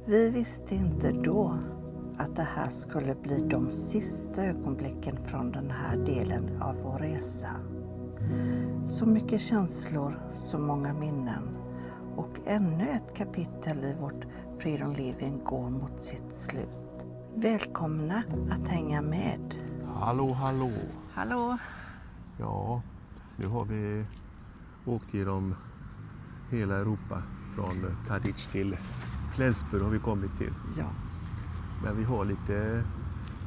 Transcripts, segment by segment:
Vi visste inte då att det här skulle bli de sista ögonblicken från den här delen av vår resa. Så mycket känslor, så många minnen och ännu ett kapitel i vårt Freedom Living går mot sitt slut. Välkomna att hänga med. Hallå, hallå. Hallå. Ja, nu har vi åkt genom hela Europa. Från Kadic till Flensburg har vi kommit till. Ja. Men vi har lite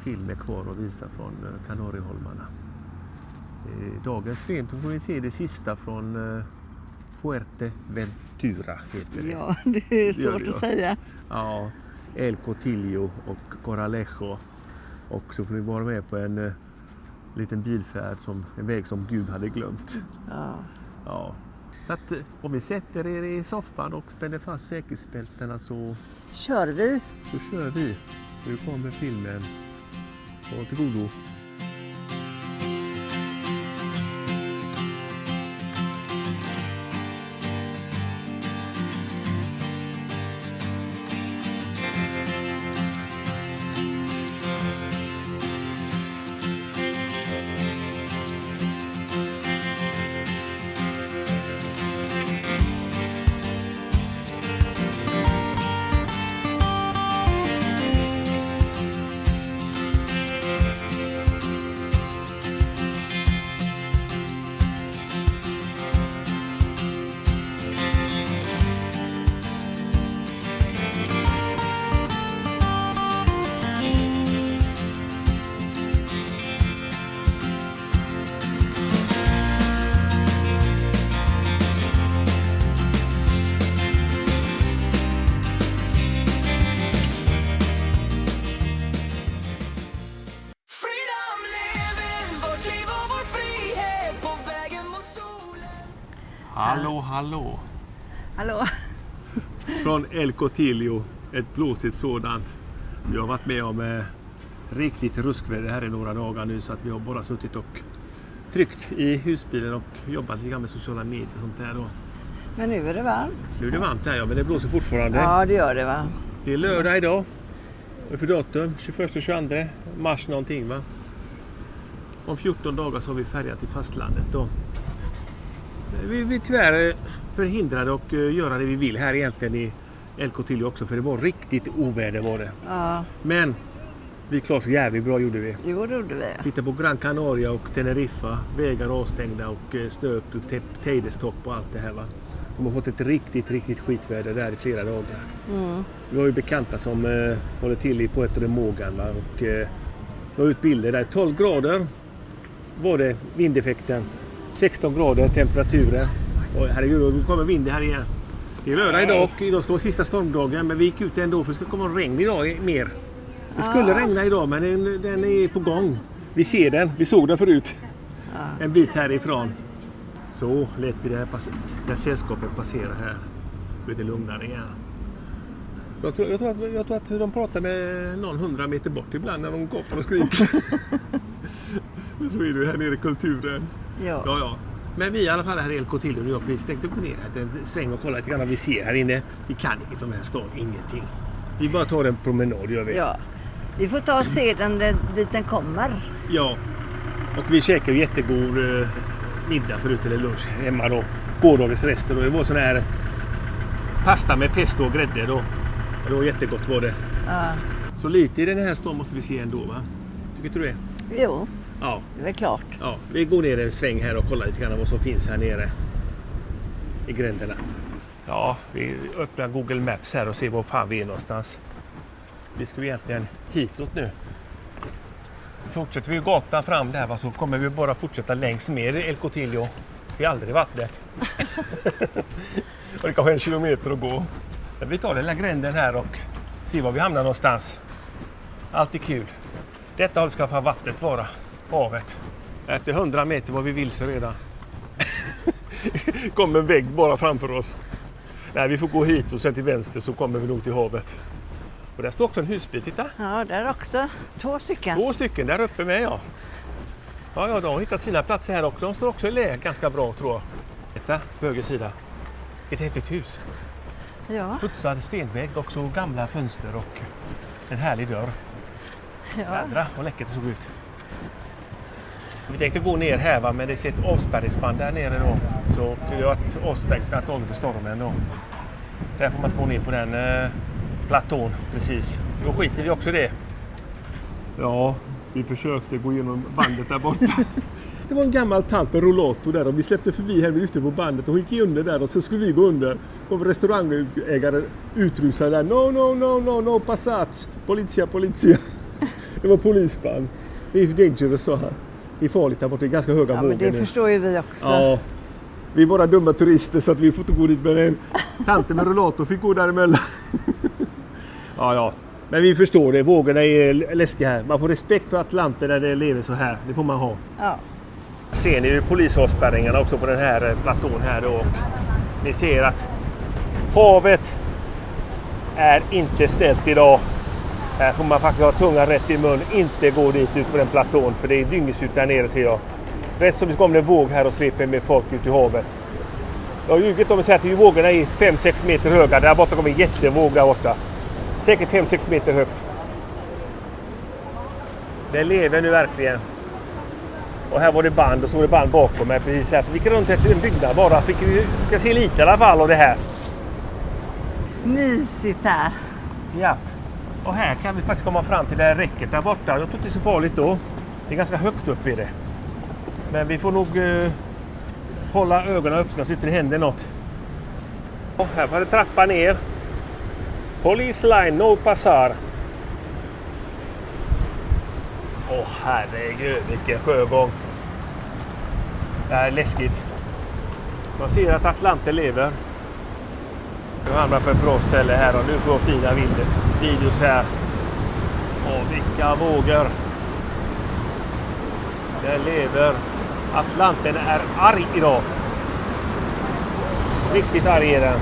filmer kvar att visa från Kanarieholmarna. Dagens film får vi se det sista från Fuerteventura heter det. Ja, det är svårt att säga. Ja, El Cotillo och Coralejo. Och så får vi vara med på en liten bilfärd, en väg som Gud hade glömt. Ja. Ja. Så att om vi sätter er i soffan och spänner fast säkerhetsbältena så Kör vi. kör vi. Nu kommer filmen. Var till godo. Hallå, hallå. Hallå. Från El Cotillo, ett blåsigt sådant. Vi har varit med om riktigt ruskväder här i några dagar nu så att vi har bara suttit och tryckt i husbilen och jobbat lite med sociala medier och sånt där då. Men nu är det varmt. Nu är det varmt här, ja, men det blåser fortfarande. Ja, det gör det, va? Det är lördag idag. Och för datum 21-22 mars någonting, va? Om 14 dagar så har vi färjat till fastlandet då. Vi är tyvärr förhindrade att göra det vi vill här egentligen i El Cotillo också, för det var riktigt oväder var det. Ja. Men vi klarade oss jävligt bra gjorde vi. Jo, det gjorde vi. Titta på Gran Canaria och Teneriffa, vägar avstängda och snö upp till Teidestopp och allt det här, va. De har fått ett riktigt skitväder där i flera dagar. Mm. Vi har ju bekanta som håller till i Puerto de Mogan, va? Och la ut bilder där. 12 grader var det vindeffekten. 16 grader temperaturen. Och herregud, då kommer vinden här igen. Det är lördag idag och idag ska vara sista stormdagen, men vi gick ut ändå för det ska komma regn idag mer. Det skulle regna idag, men den är på gång. Vi ser den, vi såg den förut. En bit härifrån. Så lät vi det här sällskapet passera här. Lite lugnare igen. Jag tror att de pratar med någon 100 meter bort ibland när de går och skriker. Så är det här nere i kulturen. Ja. Men vi i alla fall här i El Cotillo nu, vi tänkte gå ner här en sväng och kolla lite grann vad vi ser här inne. Vi kan inget om den här staden, ingenting. Vi bara tar en promenad, gör vi. Ja, vi får ta och se den dit den kommer. Ja, och vi käkar ju jättegod middag förut, eller lunch hemma då. Gårdagens rester, och det var sån här pasta med pesto och grädde då. Det var jättegott var det. Ja. Så lite i den här staden måste vi se ändå, va? Tycker inte du det? Jo, Ja. det är klart. Ja, vi går ner en sväng här och kollar lite grann vad som finns här nere i gränderna. Ja, vi öppnar Google Maps här och ser var fan vi är någonstans. Vi ska egentligen hitåt nu. Fortsätter vi gatan fram där, va, så kommer vi bara fortsätta längs med El Cotillo. Se aldrig vattnet. Och det kanske är 1 kilometer att gå. Men vi tar den här gränden här och ser var vi hamnar någonstans. Allt är kul. Detta håll ska vattnet vara. Havet. Efter 100 meter var vi vilse redan. Kommer en vägg bara framför oss. Nej, vi får gå hit och sen till vänster så kommer vi nog till havet. Och där står också en husbil, titta. Ja, där också. 2 stycken. 2 stycken där uppe med, ja. Ja, de har hittat sina platser här och de står också i läge ganska bra, tror jag. Detta, på höger sida. Ett häftigt hus. Ja. Putsad stenvägg och så gamla fönster och en härlig dörr. Ja. Jädra, vad läckert det såg ut. Vi tänkte gå ner här va, men det ser ett avspärrningsband där nere då. Så det har varit avstängt att dagen för stormen då. Där får man inte gå ner på den platån precis. Då skiter vi också i det. Ja, vi försökte gå igenom bandet där borta. Det var en gammal tant med rollator där och vi släppte förbi henne ute på bandet och gick under där och så skulle vi gå under. Och restaurangägare utrusade där. No, passage. Polizia. Det var polisband. Det är dangerous så här. Det är farligt där borta, det är ganska höga vågor. Men det förstår ju vi också. Ja, vi är bara dumma turister så att vi får inte gå dit med en tant med rollator fick gå däremellan. Ja. Men vi förstår det, vågorna är läskiga här. Man får respekt för Atlanten när det lever så här, det får man ha. Ja. Ser ni ju polisavspärrningarna också på den här platån här då. Ni ser att havet är inte ställt idag. Här får man faktiskt ha tungan rätt i mun, inte gå dit ut på den platån för det är dyngesut där nere ser jag. Rätt som det kommer en våg här och sveper med folk ut i havet. Jag har ljugit om att säga att vågorna är 5-6 meter höga. Där borta kommer en jättevåg där borta. Säkert 5-6 meter högt. Det lever nu verkligen. Och här var det band och så var det band bakom mig precis här. Så vi gick runt efter en byggnad bara. Fick se lite i alla fall av det här. Mysigt här. Ja. Och här kan vi faktiskt komma fram till det här räcket där borta. Jag tror inte det är så farligt då. Det är ganska högt upp i det. Men vi får nog hålla ögonen öppna så inte det händer något. Och här var det trappa ner. Police line, no passar. Åh herregud, vilken sjögång. Det här är läskigt. Man ser att Atlanten lever. Nu hamnar på ett bra ställe här och nu får fina videos här. Åh, vilka vågor. Där lever. Atlanten är arg idag. Riktigt arg är den.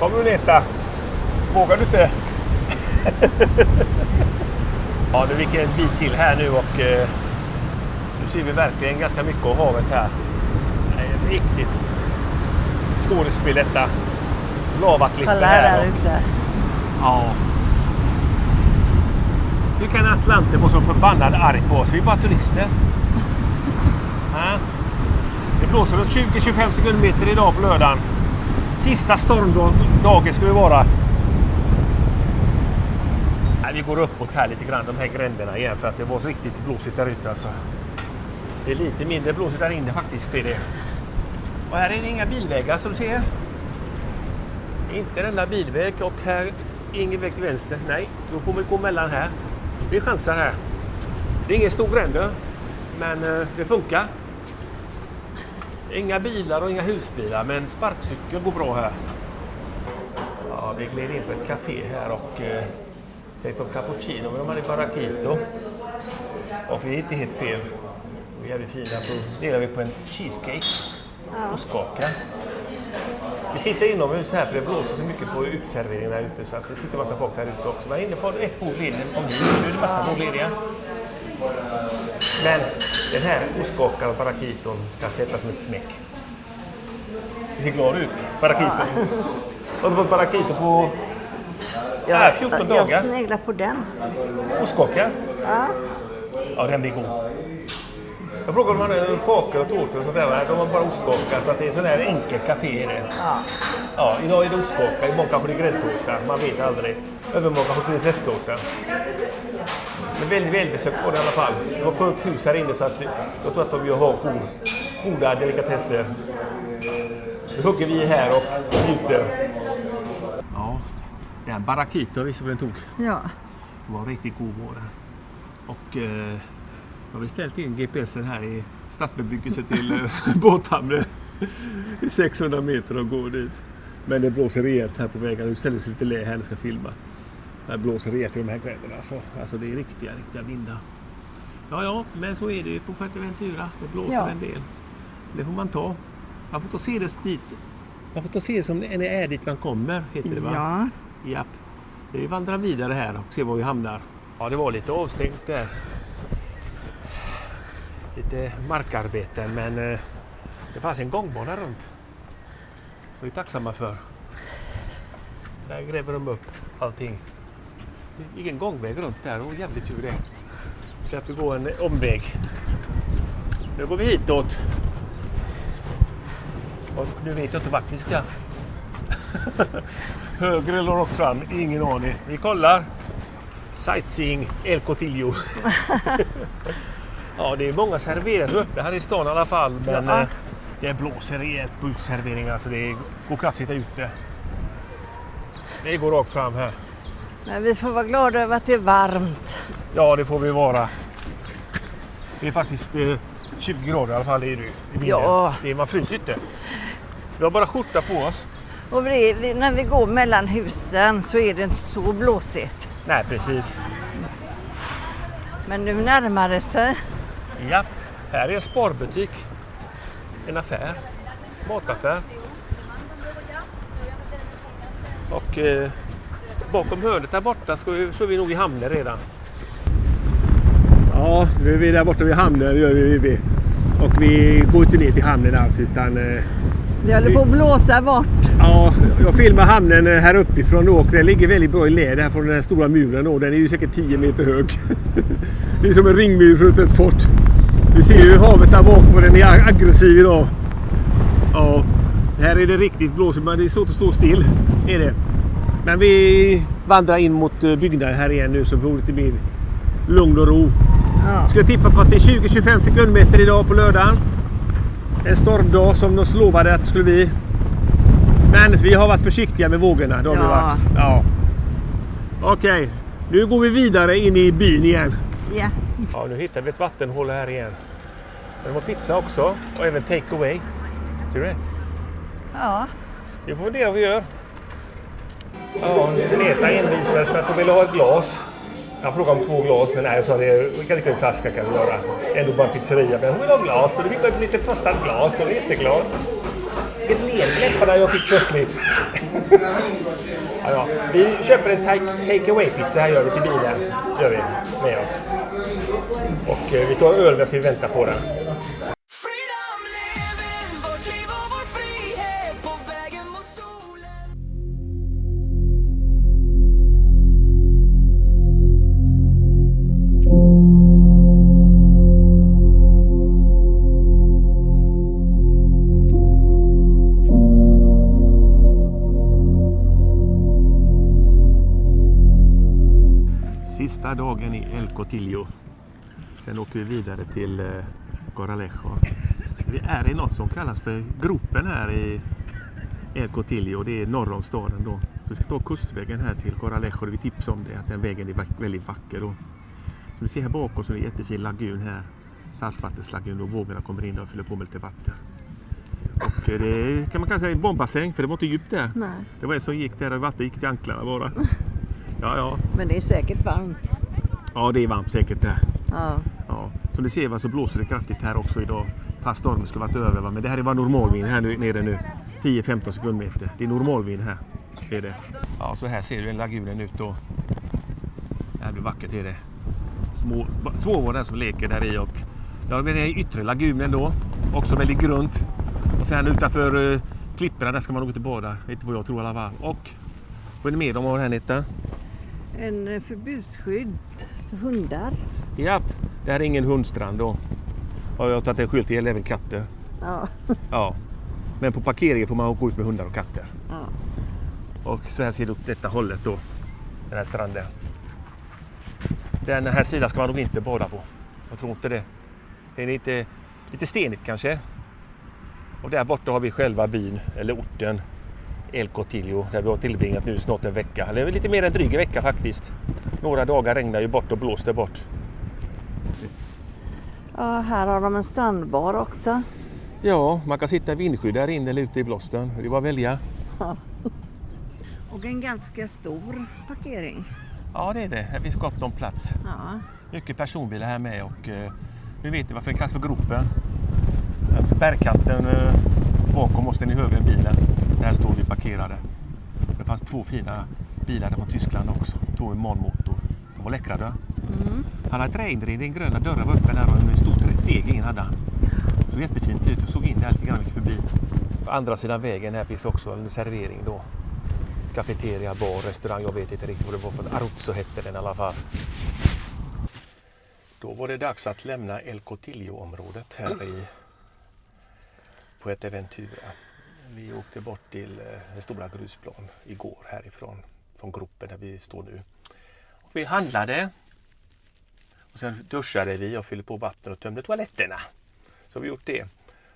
Kommer du Neta? Vågar du inte? Ja, nu gick en bit till här nu och nu ser vi verkligen ganska mycket av havet här. Det är riktigt skådespel detta. Lavaklippen här. Ute. Ja. Hur kan Atlanten vara så förbannad arg på oss? Vi är bara turister. Ja. Det blåser runt 20-25 sekundmeter idag på lördagen. Sista stormdagen skulle det vara. Ja, vi går uppåt här lite grann, de här gränderna igen för att det var så riktigt blåsigt där ute alltså. Det är lite mindre blåsigt där inne faktiskt. Det är det. Och här är det inga bilvägar som du ser. Inte den där bilväg och här ingen väg till vänster. Nej, då får vi gå mellan här. Vi chansar här. Det är ingen stor gränder, men det funkar. Inga bilar och inga husbilar, men sparkcykel går bra här. Ja, vi gled in på ett café här och tänkte om cappuccino, men de hade barakito. Och vi är inte helt fel. Vi är fina på, delar vi på en cheesecake och skaka. Vi sitter inomhus här för det blåser så mycket på utserveringen här ute så att det sitter massa folk här ute också. Man är inne på ett bord ledig, om nu är det massa bord lediga. Men den här ostkakan och barakiton ska sättas som ett smäck. Det ser glad ut, barakiton. Har du fått barakito på 14 dagar? Jag sneglar på den. Ostkaka? Ja. Ja, den blir god. Jag frågade om man hade kakor och tårtor och sånt där. De har bara ostkaka så att det är en sån här enkel café i det. Ja. Ja, idag är det ostkaka, imorgon kanske det är gräddtårta. Man vet aldrig. Övermorgon kanske prinsesstårta. Men väldigt välbesökt var det i alla fall. Det var fullt hus här inne så att jag tror att de har goda delikatesser. Nu hugger vi här och njuter. Ja, den barakito visste vad den tog. Ja. Det var riktigt god var det. Och jag har ställt in GPSen här i stadsbebyggelse till båthamnen. 600 meter och går dit. Men det blåser rejält här på vägen. Nu ställer sig lite lä här när jag ska filma. Det blåser rejält i de här gränderna. Alltså det är riktiga vindar. Ja, men så är det på Fuerteventura. Det blåser en del. Det får man ta. Man får ta se det dit. Man får ta se det som det är dit man kommer, heter det va? Ja. Japp. Vi vandrar vidare här och ser var vi hamnar. Ja, det var lite avstängt där. Lite markarbeten, men det fanns en gångbana runt. Vi är tacksamma för. Där gräver de upp allting. Det är ingen gångväg runt där, och jävligt tur det. Så att vi går en omväg. Nu går vi hitåt. Och nu vet jag inte vart vi ska. Höger eller rakt fram, ingen aning. Vi kollar. Sightseeing El Cotillo. Ja, det är många serveringar uppe här i stan i alla fall. Men det blåser rejält på utserveringar, så det går knappt att sitta ute. Det går rakt fram här. Men vi får vara glada över att det är varmt. Ja, det får vi vara. Det är faktiskt 20 grader i alla fall i bilen. Ja. Man fryser inte. Vi har bara skjorta på oss. Och när vi går mellan husen så är det inte så blåsigt. Nej, precis. Men nu närmar det sig. Ja, här är en sparbutik. En affär. Mataffär. Och bakom hörnet där borta så är vi nog i hamnen redan. Ja, nu är vi där borta vid hamnen, gör vi. Och vi går inte ner till hamnen alls, utan... Vi håller på att blåsa bort. Ja, jag filmar hamnen här uppifrån då, och den ligger väldigt bra i led här från den här stora muren då. Den är ju säkert 10 meter hög. Det är som en ringmur runt ett fort. Du ser ju havet där bak, och den är aggressiv idag. Ja, här är det riktigt blåsigt, men det är svårt att stå still, är det. Men vi vandrar in mot byggnaden här igen nu, så vi får lite mer lugn och ro. Ja. Skulle tippa på att det är 20-25 sekundmeter idag på lördagen. En stormdag som de lovade att det skulle bli. Men vi har varit försiktiga med vågorna. Då har vi varit. Ja. Okej, nu går vi vidare in i byn igen. Ja. Ja, nu hittar vi ett vattenhål här igen. De har pizza också, och även take away. Ser du det? Ja. Vi får det vi gör. Ja, Greta envisades med att hon ville ha ett glas. Jag frågade om 2 glas, men nej, så vi kan dricka en flaska kan vi göra. Ändå bara en pizzeria, men hon vill ha glas, så vi fick ett litet frostat glas, och vi är jätteglad. Ett lerläpparna jag fick plötsligt. Ja. Vi köper en take away pizza här, gör vi till bilen, gör vi med oss. Och vi tar öl medan vi väntar på den. Sista dagen i El Cotillo. Sen åker vi vidare till Coralejo. Vi är i något som kallas för gropen här i El Cotillo. Det är norr om staden då. Så vi ska ta kustvägen här till Coralejo. Vi tipsar om det, att den vägen är väldigt vacker då. Som vi ser här bakom så är det en jättefin lagun här. Saltvattenslagun, och vågorna kommer in och fyller på med lite vatten. Och det kan man kanske säga en bombbassäng, för det var inte djupt där. Nej. Det var en som gick där och vatten gick till anklarna bara. Ja. Men det är säkert varmt. Ja, det är varmt säkert där. Ja. Som du ser så blåser det kraftigt här också idag. Fast stormen skulle varit över. Men det här är bara normalvind här nere nu. 10-15 sekundmeter. Det är normalvind här. Det är det. Ja, så här ser du en lagunen ut då. Det här blir vackert, är det. Småbarn som leker där i, och ja, det är yttre lagunen då. Också väldigt grunt. Och sen utanför klipporna, där ska man nog inte bada. Det är inte vad jag tror i alla fall. Och vad är det mer de har här, Netta? En förbudsskydd för hundar. Japp, det här är ingen hundstrand då. Och jag har tagit en skylt, det gäller även katter. Ja. Men på parkeringen får man gå ut med hundar och katter. Ja. Och så här ser det ut detta hållet då. Den här stranden. Den här sidan ska man nog inte bada på. Jag tror inte det. Det är lite stenigt kanske. Och där borta har vi själva byn, eller orten El Cotillo, där vi har tillbringat nu snart en vecka. Eller lite mer än dryg en vecka faktiskt. Några dagar regnar ju bort och blåste bort. Ja, här har de en strandbar också. Ja, man kan sitta i vindskydd där inne eller ute i blåsten. Det var välja. Ja. Och en ganska stor parkering. Ja, det är det. Här finns gott om plats. Ja. Mycket personbilar här med, och vi vet varför den kallas för gropen. Bergkanten bakom måste ni höger än bilen. Där står vi parkerade. Det fanns 2 fina bilar där från Tyskland också. 2 med manmotor. De var läckra då. Han hade träinredning, gröna dörrar var öppen där, och en stor steg in hade han. Så jättefint ut och såg in där lite grann, gick förbi. På andra sidan vägen här finns också en servering då. Cafeteria, bar, restaurang, jag vet inte riktigt vad det var för. Aruzzo hette den i alla fall. Då var det dags att lämna El Cotillo-området här i Fuerteventura. Vi åkte bort till en stora grusplan igår härifrån, från gruppen där vi står nu. Och vi handlade och sen duschade vi och fyllde på vatten och tömde toaletterna. Så vi gjort det.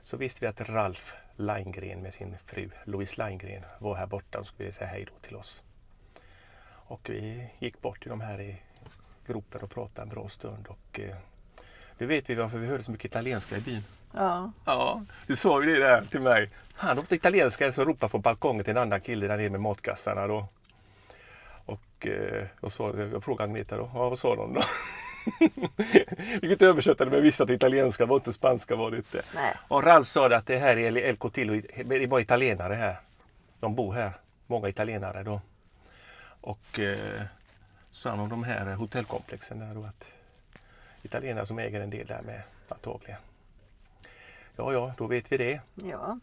Så visste vi att Ralf Leingren med sin fru Louise Leingren var här borta och skulle säga hej då till oss. Och vi gick bort till de här i gruppen och pratade en bra stund. Och nu vet vi varför vi hörde så mycket italienska i byn. Ja. Ja, du sa ju det där till mig. Han åkte italienska så ropade från balkongen till en annan kille där nere med matkassarna då. Och jag frågade Agneta då, ja vad sa de då? Vi kunde inte översätta det men visste att italienska var inte spanska var det inte. Nej. Och Ralf sa att det här är El Cotillo, det var italienare här. De bor här, många italienare då. Och så sa han om de här hotellkomplexen där då att italienare som äger en del där med antagligen. Ja, då vet vi det. Ja.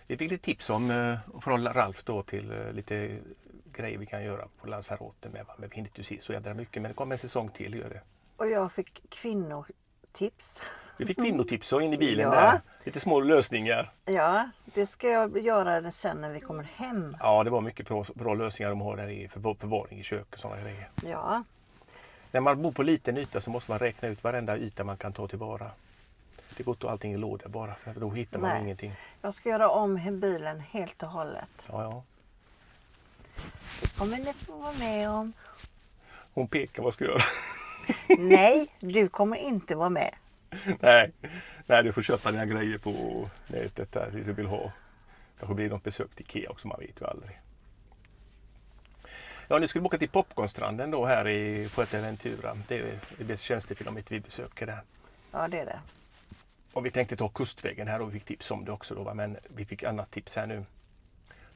Vi fick lite tips om från Ralf då till lite grejer vi kan göra på Lanzarote med. Men vi hinner inte se så jädra mycket men det kommer en säsong till gör det. Och jag fick kvinnotips. Vi fick kvinnotips in i bilen Ja. där. Lite små lösningar. Ja, det ska jag göra sen när vi kommer hem. Ja, det var mycket bra lösningar de har där i förvaring i kök och sådana grejer. Ja, När man bor på liten yta så måste man räkna ut varenda yta man kan ta tillvara. Det går inte allting i lådor bara för då hittar man Nej. ingenting. jag ska göra om bilen helt och hållet. Ja. Det kommer ni få vara med om. Hon pekar vad ska jag göra. Nej, du kommer inte vara med. Nej, du får köpa dina grejer på nätet där du vill ha. Kanske blir det något besök till Ikea också, man vet ju aldrig. Ja, nu ska vi åka till Popcornstranden då här i Fuerteventura. Det är det tjänstefilmet vi besöker där. Ja, det är det. Och vi tänkte ta kustvägen här och vi fick tips om det också då, men vi fick annat tips här nu.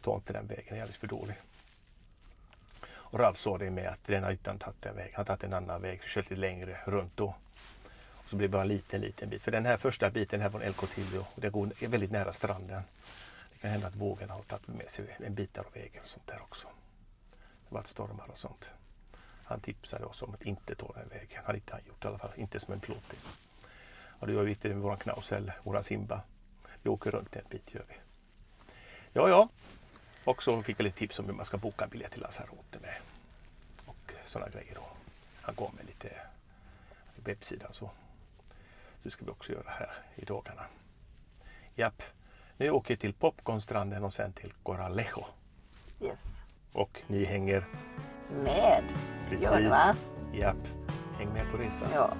Ta inte den vägen, det är alldeles för dålig. Och Ralf sa det med att den har inte tagit en väg, han har tagit en annan väg, kört lite längre runt då. Och så blir det bara en liten bit. För den här första biten här från El Cotillo, det är väldigt nära stranden. Det kan hända att vågen har tagit med sig en bit av vägen och sånt där också. Det har varit stormar och sånt. Han tipsade oss om att inte ta den vägen. Han hade inte gjort i alla fall, inte som en plåtis. Och det gör vi inte med våran knaus eller våran simba. Vi åker runt en bit gör vi. Ja. Och så fick jag lite tips om hur man ska boka en biljett till Lanzarote med. Och sådana grejer då. Han gav mig lite webbsidan så. Så ska vi också göra här i dagarna. Japp. Nu åker vi till Popcornstranden och sen till Coralejo. Yes. Och ni hänger Med. precis. Gör det, va? Japp. Häng med på resan. Ja.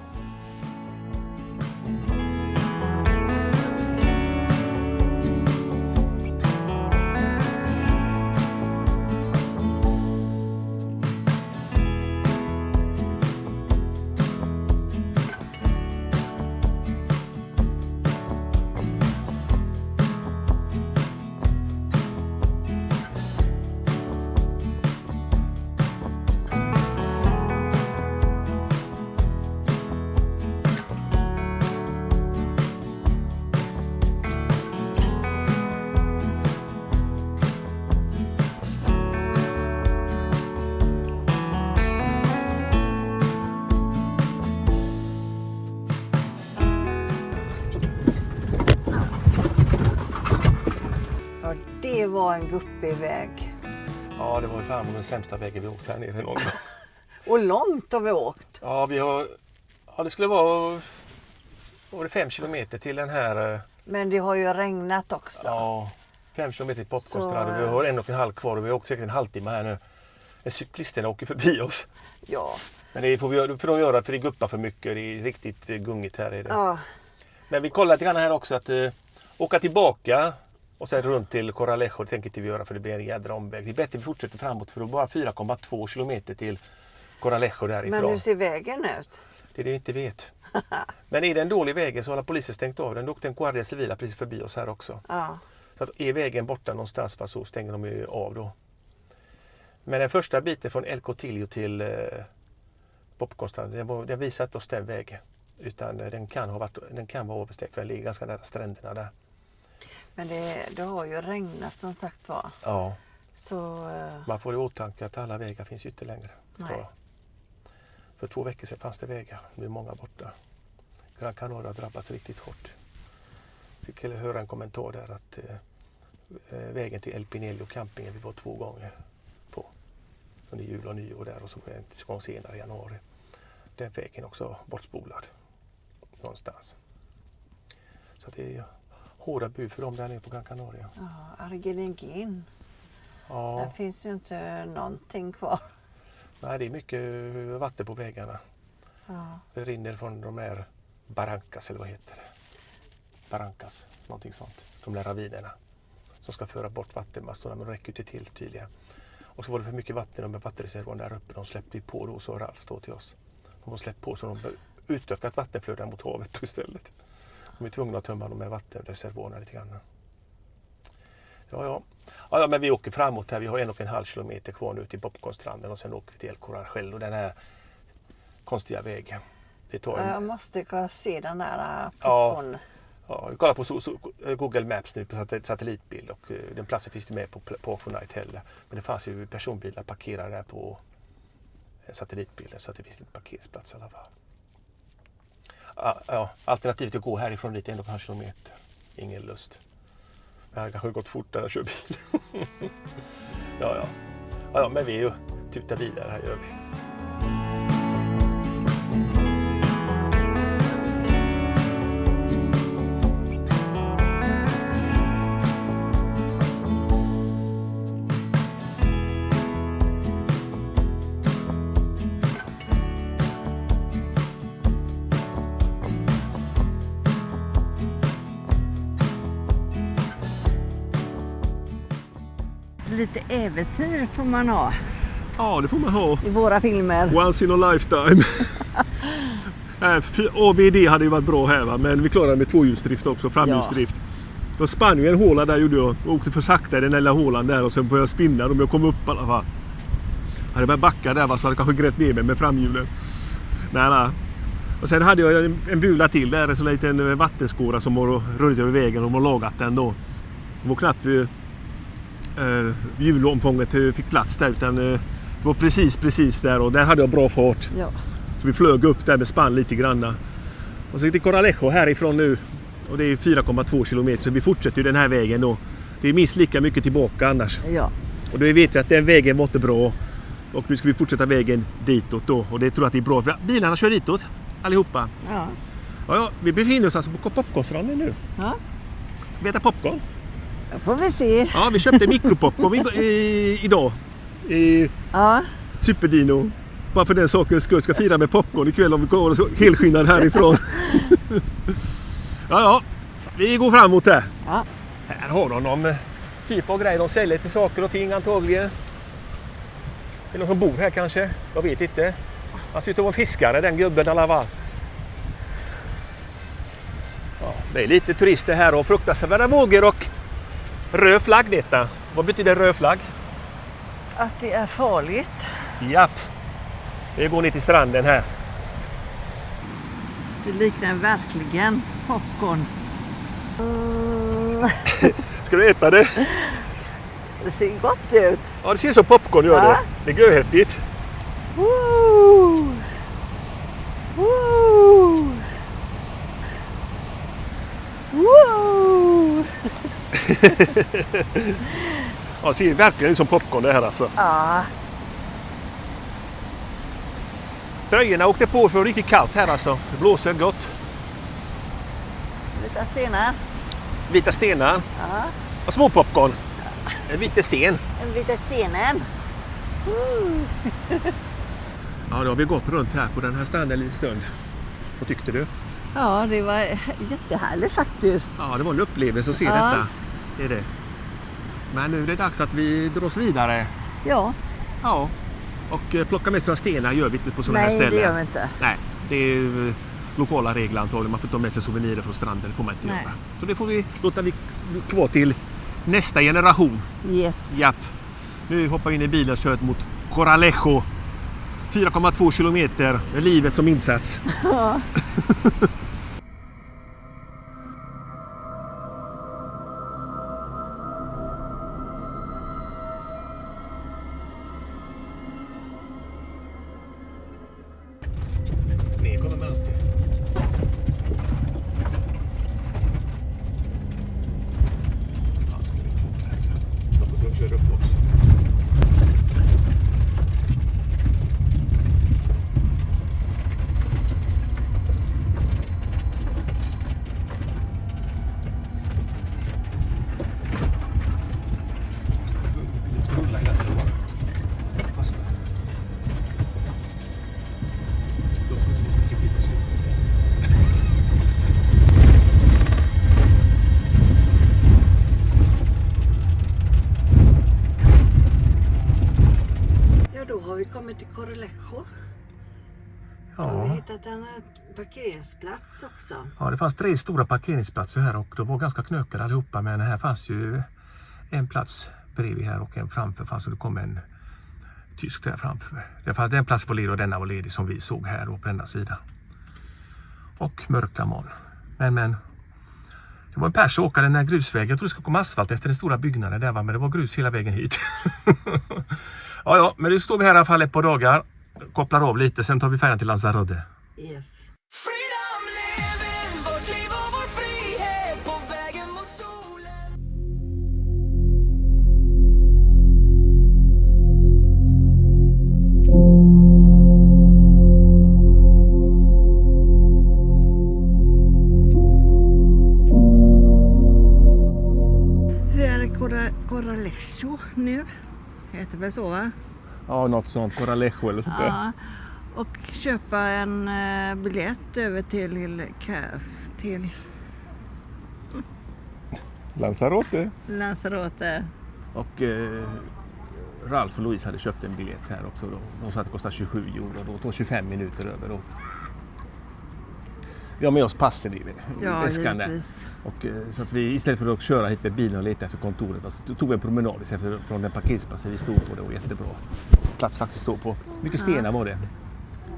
Det var en guppig väg. Ja, det var fan den sämsta vägen vi åkt här nere någon gång. Och långt har vi åkt. Ja, det skulle vara 5 kilometer till den här. Men det har ju regnat också. Ja, 5 kilometer till Popcornstranden. Så, Vi har 1,5 kvar och vi har åkt säkert en halvtimme här nu. Cyklisterna åker förbi oss. Ja. Men det får de göra för det guppar för mycket. Det är riktigt gummigt här. Är det. Ja. Men vi kollar lite grann här också att åka tillbaka och sen runt till Coralejo. Det tänker inte vi göra för det blir en jädra omväg. Det är bättre att vi fortsätter framåt för det är bara 4,2 kilometer till Coralejo därifrån. Men hur ser vägen ut? Det är det vi inte vet. Men är det en dålig väg så har polisen stängt av den. Då åkte en Guardia Civila precis förbi oss här också. Ja. Så att är vägen borta någonstans så stänger de ju av då. Men den första biten från El Cotillo till Popcornstranden, den visar inte oss den vägen. Utan den kan vara överstängt för den ligger ganska nära stränderna där. Men det har ju regnat som sagt var. Ja, Så man får i åtanke att alla vägar finns ju inte längre. nej. Ja. För 2 veckor sedan fanns det vägar, nu är många borta. Gran Canaria har drabbats riktigt hårt. Fick höra en kommentar där att vägen till El Pinello campingen vi var 2 gånger på. Under jul och nyår där och så en gång senare i januari. Den vägen också bortspolad någonstans. Så det är hårda bud för dem där nere på Gran Canaria. Ja, Arguineguin. Ja. Där finns ju inte någonting kvar. Nej, det är mycket vatten på vägarna. Ja. Det rinner från de här Barrancas, eller vad heter det? Barrancas, någonting sånt. De där ravinerna som ska föra bort vattenmassorna, men de räcker inte till tydligen. Och så var det för mycket vatten och med vattenreservoaren där uppe. De släppte ju på då, så Ralf då till oss. De har släppt på så de har utökat vattenflöden mot havet istället. De är tvungna att tömma de här vattenreservoarerna lite grann. Ja, men vi åker framåt här. Vi har 1,5 kilometer kvar nu till Popcornstranden och sen åker vi till El Corrajal och den här konstiga vägen. Det tar Jag måste se den där popcorn. Ja, vi kollar på Google Maps nu på satellitbild och den platsen finns ju med på Fortnite heller. Men det fanns ju personbilar parkerade där på satellitbilden så att det finns en parkeringsplats i alla fall. Ja, alternativet att gå härifrån dit 1,5 kilometer. Ingen lust. Jag hade kanske gått fortare att köra bil. Ja, men vi är ju tutar vidare här gör vi. Lite äventyr får man ha Ja, det får man ha. i våra filmer. Once in a lifetime. ABD hade ju varit bra här va? Men vi klarade med 2-hjulsdrift också, framhjulsdrift. Då spann ju en håla där gjorde jag. Och åkte för sakta i den lilla hålan där och sen började jag spinna om jag kom upp i alla fall. Jag hade börjat backa där va, så hade jag kanske grätt ner mig med framhjulen. Nej. Och sen hade jag en bula till där, så lite en vattenskåra som har runnit över vägen och har lagat den då. Det var knappt hjulomfånget fick plats där utan det var precis där och där hade jag bra fart. Ja. Så vi flög upp där med spann lite granna. Och så gick till Corralejo härifrån nu och det är 4,2 kilometer så vi fortsätter ju den här vägen då. Det är minst lika mycket tillbaka annars. Ja. Och då vet vi att den vägen var inte bra och nu ska vi fortsätta vägen ditåt då och det tror jag att det är bra. Bilarna kör ditåt allihopa. Ja, vi befinner oss alltså på Popcornstranden nu. Ja. Ska vi äta popcorn? Då får vi se. Ja, vi köpte mikropopcorn idag. Ja. Superdino. Bara för den sakens skull ska fira med popcorn ikväll om vi går så helskinnad härifrån. Ja, vi går framåt här. Ja. Här har de någon typ av grej. De säljer lite saker och ting antagligen. Är det någon som bor här kanske? Jag vet inte. Han ser ut att vara en fiskare, den gubben i alla fall. Ja, det är lite turister här och fruktansvärda vågor och röd flagg detta. Vad betyder röd flagg? Att det är farligt. Japp. Vi går ner till stranden här. Det liknar verkligen popcorn. Ska du äta det? Det ser gott ut. Ja, det ser som popcorn gör Ja. det. Det är görhäftigt. Woo! Woo! Woo! Ja, det ser verkligen ut som popcorn det här alltså. Ja. Tröjorna åkte på för riktigt kallt här alltså. Det blåser gott. Lite stenar. Vita stenar. Ja. Och små popcorn. En vita sten. En vita stenen. Woo! Ja, då har vi gått runt här på den här stranden en liten stund. Vad tyckte du? Ja, det var jättehärligt faktiskt. Ja, det var en upplevelse att se Ja. detta. Det är det. Men nu är det dags att vi drar oss vidare. Ja. Ja. Och plocka med sådana stenar gör vi inte på sådana här Nej, ställen. det gör vi inte. Nej, det är lokala regler antagligen. Man får ta med sig souvenirer från stranden. Det får man inte Nej. göra. Så det får vi låta vi kvar till nästa generation. Yes. Japp. Nu hoppar vi in i bilen och kör mot Corralejo. 4,2 kilometer med livet som insats. Ja. då har vi kommit till Corralejo. Då har Ja. vi hittat en parkeringsplats också. Ja, det fanns 3 stora parkeringsplatser här och de var ganska knökade allihopa, men här fanns ju en plats bredvid här och en framför fanns, och det kom en tysk där framför. Det fanns en plats på led och denna var ledig som vi såg här och på denna sida. Och mörka moln. Men det var en pers som åkade den här grusvägen. Jag tror det skulle komma asfalt efter den stora byggnaden där, men det var grus hela vägen hit. Ja, men nu står vi här i alla fall ett par dagar. Kopplar av lite, sen tar vi färjan till Lanzarote. Yes. Freedom living, vårt liv och vår frihet på vägen mot solen. Hur är det Corralejo nu? Heter väl så, va? Ja, något sånt. Corralejo eller sånt där. Ja. Och köpa en biljett över till Lanzarote. Lanzarote. Och Ralf och Louise hade köpt en biljett här också. Då. De sa att det kostar 27 euro. Då tog 25 minuter över. Då. Vi har med oss passen i Ja, väskan där. givetvis. Och, så att vi istället för att köra hit med bilen och leta efter kontoret, så tog vi en promenad istället från den parkeringsplatsen vi stod på. Det var jättebra plats faktiskt stå på. Mycket stenar var det.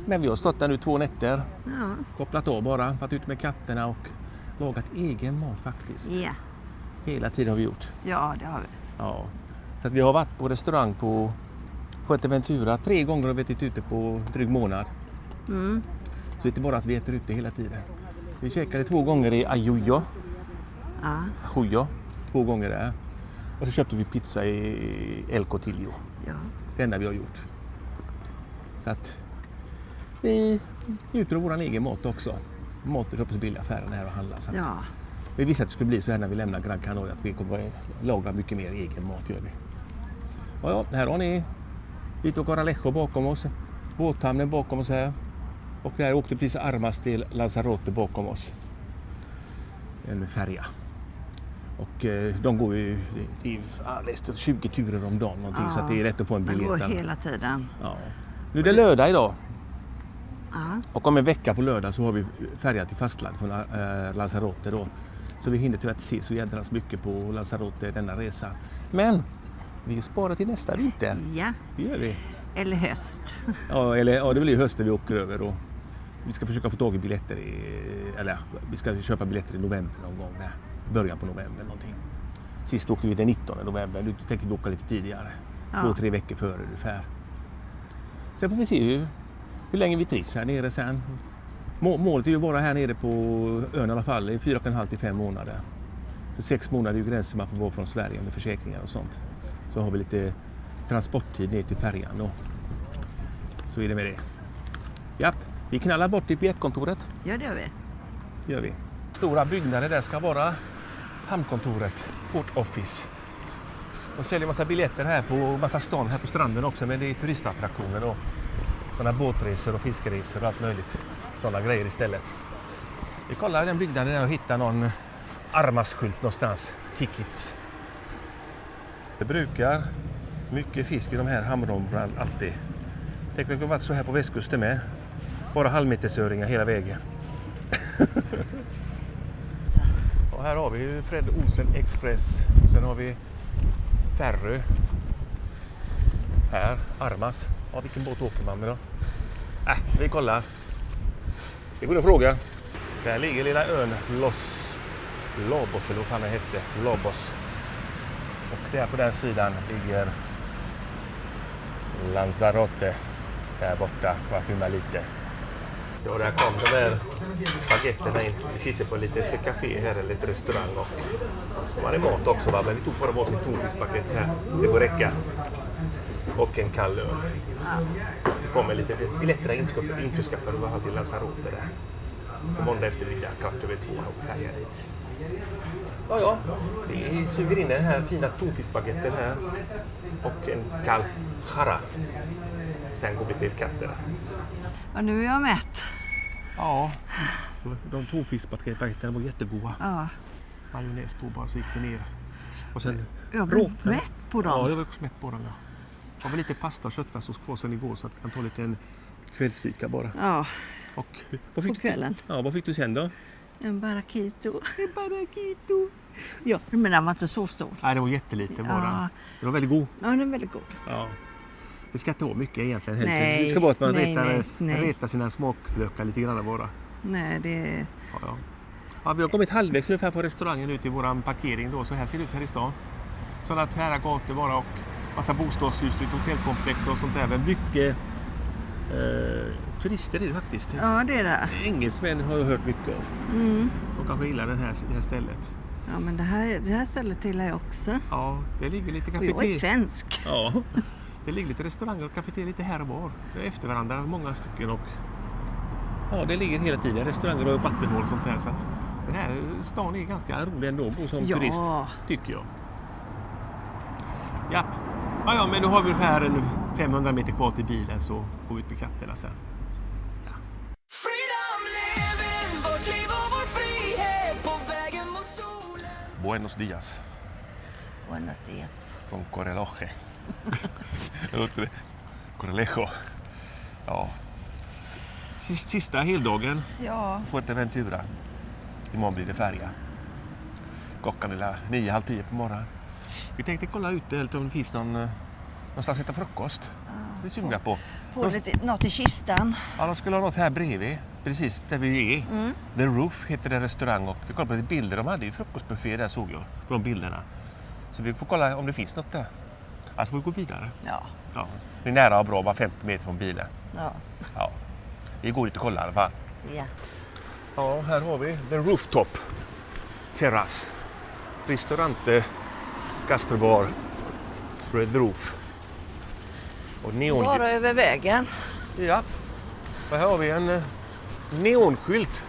Men vi har stått där nu 2 nätter. Ja. Kopplat av bara, varit ut med katterna och lagat egen mat faktiskt. Ja. Hela tiden har vi gjort. Ja, det har vi. Ja. Så att vi har varit på restaurang på Fuerteventura 3 gånger och vi har varit ute på dryg månad. Mm. Så det är inte bara att vi äter ute hela tiden. Vi käkade 2 gånger i Ajuyo. Ja. 2 gånger där. Och så köpte vi pizza i El Cotillo. Ja. Det enda vi har gjort. Så att vi njuter av vår egen mat också. Maten köper så billiga affären här och handlar. Så att Ja. vi visste att det skulle bli så här när vi lämnar Gran Canaria, att vi kommer att laga mycket mer egen mat, gör vi. Ja, här har ni lite av Corralejo bakom oss. Båthamnen bakom oss här. Och där åkte precis Armas till Lanzarote bakom oss. En färja. Och de går ju, det är 20 turer om dagen någonting, Ja, så att det är rätt att få en Den biljett. går hela tiden. Ja. Nu är det lördag idag. Ja. Och om en vecka på lördag så har vi färjan till fastland från Lanzarote då. Så vi hinner tyvärr inte se så jädrans mycket på Lanzarote denna resa. Men vi sparar till nästa vinter. Ja. Det gör vi. Eller höst. Ja, det blir hösten vi åker över då. Vi ska försöka få tag i biljetter vi ska köpa biljetter i november någon gång där. Början på november någonting. Sist åkte vi den 19 november. Nu tänkte vi åka lite tidigare. Ja. 2-3 veckor före ungefär. Sen får vi se hur länge vi trivs här nere sen. Målet är ju bara här nere på ön i alla fall i 4,5 till 5 månader. För 6 månader är ju gränsen man får vara från Sverige med försäkringar och sånt. Så har vi lite transporttid ner till färjan och så är det med det. Japp, vi knallar bort till biljettkontoret. Ja, det gör vi. Gör vi. Stora byggnader där ska vara hamnkontoret, Port Office. De säljer massa biljetter här på massa stan här på stranden också, men det är turistattraktioner och sådana båtresor och fiskeresor och allt möjligt. Sådana grejer istället. Vi kollar den byggnaden där och hittar någon Armas-skylt någonstans. Tickets. Det brukar mycket fisk i de här hamnområdena alltid. Tänk att det har varit så här på västkusten med. Bara halvmetersöringar hela vägen. Och här har vi ju Fred Olsen Express. Sen har vi Ferry. Här, Armas. Ja, vilken båt åker man med då? Vi kollar. Vi går och frågar. Där ligger lilla ön Los Lobos, eller vad fan det hette. Lobos. Och där på den sidan ligger Lanzarote. Där borta, kvar skymma lite. Ja, där kom de där baguetterna in. Vi sitter på ett litet café här, eller lite restaurang. Och de hade mat också, va? Men vi tog bara varsin tonfiskbaguett här. Det får räcka. Och en kall öl. Det kommer lite biljetterna inskaffade vi har till Lanzarote där. På måndag eftermiddag, 1:15 och färja dit. Ja. Vi suger in den här fina tonfiskbaguetten här. Och en kall jara. Sen går vi till katterna. Och nu är jag mätt. Ja, de tonfiskbaguetterna var jättegoda. Ja. Majonnäs på bara så gick det ner. Och sen Jag blev mätt på dem. Ja, jag var också mätt på dem. Ja. Har vi lite pasta och köttfärssås kvar sen igår så att jag kan ta lite en kvällsfika bara. Ja, Och på kvällen. vad fick du sen då? En barraquito. En barraquito. Ja, men den var inte så stor. Nej, det var jättelite bara. Ja. Det var väldigt god. Ja, den är väldigt god. Ja. Det ska inte vara mycket egentligen heller. Nej, Det ska vara att man nej. retar sina smaklökar lite grann bara. Nej, det... Ja, vi har kommit halvvägs ungefär på restaurangen nu till våran parkering då. Så här ser det ut här i stan. Sådana tära gator bara och massa bostadshus, lite hotellkomplex och sånt där. Men mycket turister är det faktiskt. Ja, det är det. Engelsmän har jag hört mycket av. Mm. De kanske gillar det här stället. Ja, men det här stället gillar jag också. Ja, det ligger lite Och jag är kafeterier. svensk. Ja, det ligger lite restauranger och kafeterier lite här och var. Det är efter varandra, många stycken och ja, det ligger hela tiden restauranger och vattenhål och sånt där. Så att den här stan är ganska rolig ändå att bo som turist, tycker jag. Japp. Ja, men nu har vi ungefär 500 meter kvar till bilen så går vi ut med katterna sen. Freedom living, vårt liv och vår frihet på vägen mot solen. Buenos días. Buenos dias. Från Correloje. Låter det? Correlejo. Ja. Sista heldagen. Ja. Fuerteventura. Imorgon blir det färja. Klockan är 9:30 på morgonen. Vi tänkte kolla ut om det finns någonstans att äta frukost. Det är sugna på. Få lite något i kistan. Ja, de skulle ha något här bredvid. Precis där vi är. Mm. The Roof heter det restaurang och vi kollade på lite bilder. De hade ju frukostbuffé där såg jag på de bilderna. Så vi får kolla om det finns något där. Alltså får vi gå vidare. Ja. Ja. Det är nära och bra, bara 50 meter från bilen. Ja. Ja. Vi går dit och kollar i alla fall. Ja. Ja, här har vi The Rooftop Terrass. Restaurante, gastrobar, The Roof. Och neon. Bara över vägen. Ja. Och här har vi en neonskylt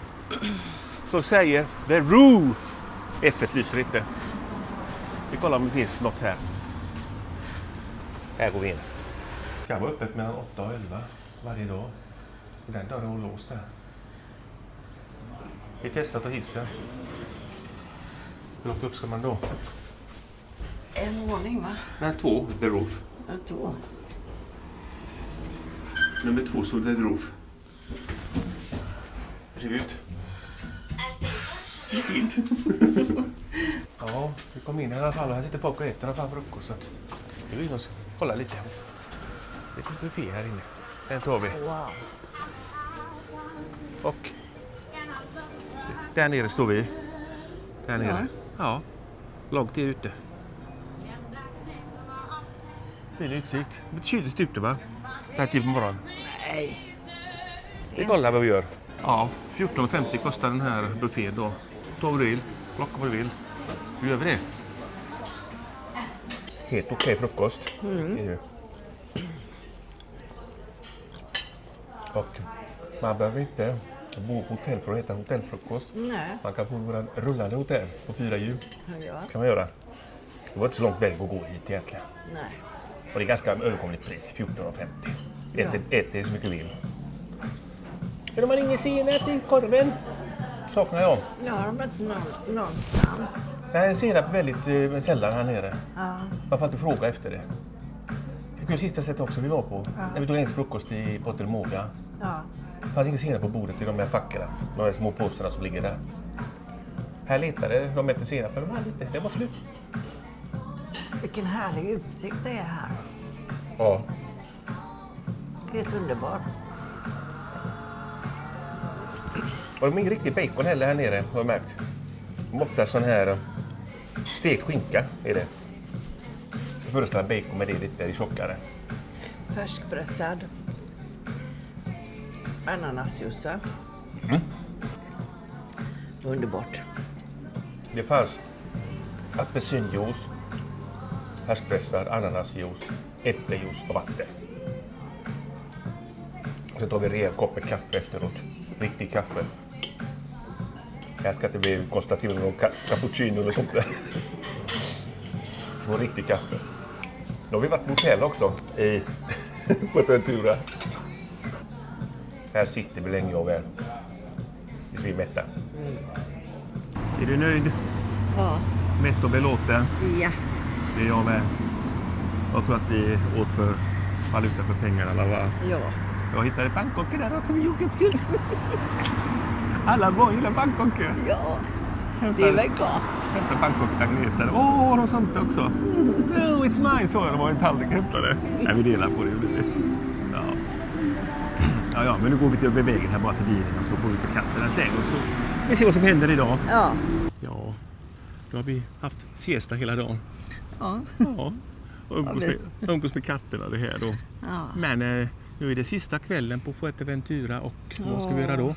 som säger The Roof. F1 lyser inte. Vi kollar om det finns något här. Här går vi in. Det kan vara öppet mellan 8 och 11 varje dag. Och den dörren är låst där. Vi testar att ta hissen. Hur långt upp ska man då? En våning, va? Nej, 2. The Roof. Ja, 2. Nummer 2 står The Roof. Hur ser vi ut? Gick inte. Ja, vi kom in i alla fall och här sitter folk och äter i alla fall frukost. Så att vi vill in och kolla lite. Det är en buffé här inne. Den tar vi. Wow. Och där nere står vi. Där nere. Ja. Långt är ute. Fin utsikt. Lite kyligt ute, va? Det här tid på morgonen. Nej. Vi kollar vad vi gör. Ja, 14,50 kostar den här buffén då. Ta vad du vill. Plocka vad du vill. Hur gör vi det? Helt okej frukost. Och man behöver inte bo på hotell för att äta hotellfrukost. Nej. Man kan bo på våra rullande hotell på 4 hjul. Ja. Kan man göra. Det var inte så långt väg att gå hit egentligen. Nej. Och det är ganska överkomligt pris, 14,50. Äter så mycket vill. Men om man ingen senap i korven? Saknar jag. Jag har de inte någonstans. Nej, senap är väldigt sällan här nere. Ja. Man får alltid fråga efter det. Det var sista stället också vi var på. När vi tog ens frukost på Hotel Moga. Ja. Det fanns ingen senap på bordet i de här fackorna. De här små påsarna som ligger där. Här letade de efter senap, men de hade inte. Det var slut. Vilken härlig utsikt det är här. Ja. Helt underbart. Och de har ingen riktig bacon heller här nere, har jag märkt. De har ofta sån här stekt skinka är det. Jag ska föreställa bacon med det lite tjockare. Färskpressad. Ananasjuice. Underbart. Det fanns apelsinjuice, färskpressad ananasjuice, äppeljuice och vatten. Och så tar vi en rejäl kopp med kaffe efteråt. Riktig kaffe. Här ska inte bli kosta till någon cappuccino eller sånt där. Så riktig kaffe. Nu har vi varit på hotell också i Fuerteventura. Här sitter vi länge och väl. Vi är mätta. Är du nöjd? Ja. Mätt och belåten? Ja. Det är jag med. Jag tror att vi åt för valuta för pengarna. Eller vad? Ja. Jag hittade pannkakor där också med jordgubbssill. Alla barn gillar pannkakor. Ja, det är väl gott. Hämta pannkakor Agneta. Åh, de sånt också. No, it's mine, sa jag. Det var en tallrik hämtade. Nej, vi delar på det. Ja. Ja, men nu går vi till över vägen här bara till bilen och så går vi till katterna sen. Och så vi ser vad som händer idag. Ja. Ja, då har vi haft siesta hela dagen. Ja. Ja, umgås med katterna det här då. Ja. Men nu är det sista kvällen på Fuerteventura och vad ska vi göra då?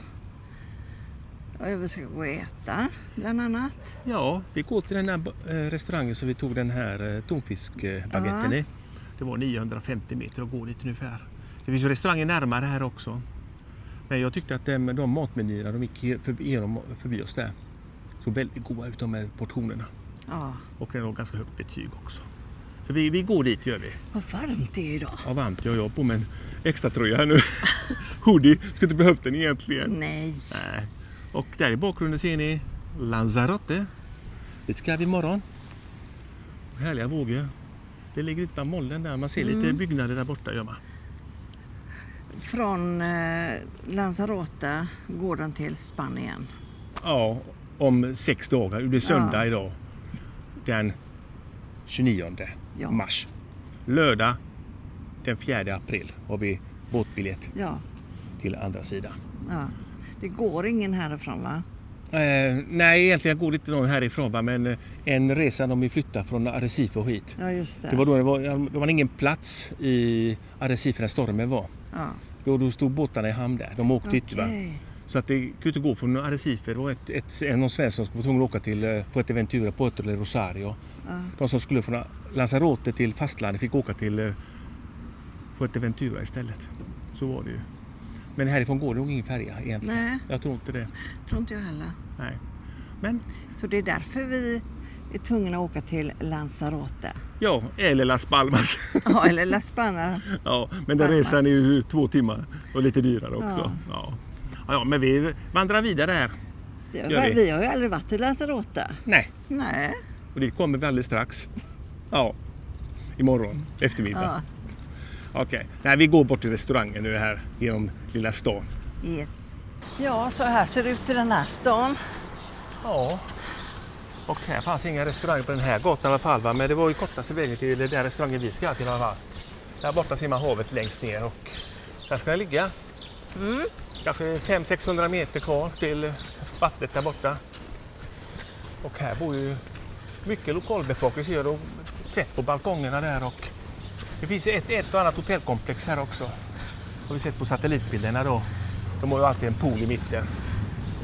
Ja, vi ska gå och äta bland annat. Ja, vi går till den här restaurangen så vi tog den här tonfiskbaguetten i. Det var 950 meter att gå dit ungefär. Det finns ju restauranger närmare här också. Men jag tyckte att de matmenyerna, de gick förbi oss där. Så väldigt goda ut de här portionerna. Ja. Och den har ganska högt betyg också. Så vi går dit gör vi. Vad varmt det är idag. Ja, varmt. Jag har på med en extra tröja här nu. Hoodie. Skulle inte behövt den egentligen. Nej. Nej. Och där i bakgrunden ser ni Lanzarote. Dit ska vi imorgon. Härliga vågor. Det ligger lite bland molnen där. Man ser lite byggnader där borta gör man. Från Lanzarote går den till Spanien. Ja, om 6 dagar. Det blir söndag idag. Den 29 mars. Lördag den 4 april har vi båtbiljett till andra sidan. Ja. Det går ingen härifrån va? Nej, egentligen går det inte någon härifrån va? Men en resa de vill flytta från Arrecife och hit. Ja, just det. Det var ingen plats i Arrecife när stormen var. Ja. Då stod båtarna i hamn där. De åkte inte va? Så att det kunde inte gå från Arrecife. Det var någon svensk som skulle tvungen att åka till Fuerteventura, Puerto del Rosario. Ja. De som skulle från Lanzarote till fastlandet fick åka till Fuerteventura istället. Så var det ju. Men härifrån går det nog ingen färja egentligen. Nej. Jag tror inte det. Tror inte jag heller. Nej. Men så det är därför vi är tvungna att åka till Lanzarote. Ja, eller Las Palmas. Ja, eller Las Palmas. Ja, men den resan är ju 2 timmar och lite dyrare också. Ja, men vi vandrar vidare här. Vi har ju aldrig varit i Lanzarote. Nej. Och det kommer vi alldeles strax. Ja, imorgon eftermiddag. Okej. Nej, vi går bort till restaurangen nu här genom lilla stan. Yes. Ja, så här ser det ut i den här stan. Ja. Och här fanns inga restauranger på den här gatan i alla fall va? Men det var ju kortaste vägen till den där restaurangen vi ska till i alla fall. Där borta ser man havet längst ner och där ska det ligga. Kanske 500-600 meter kvar till vattnet där borta. Och här bor ju mycket lokalbefolkning, ser du, tvätt på balkongerna där och det finns ett och annat hotellkomplex här också. Har vi sett på satellitbilderna då. De har ju alltid en pool i mitten.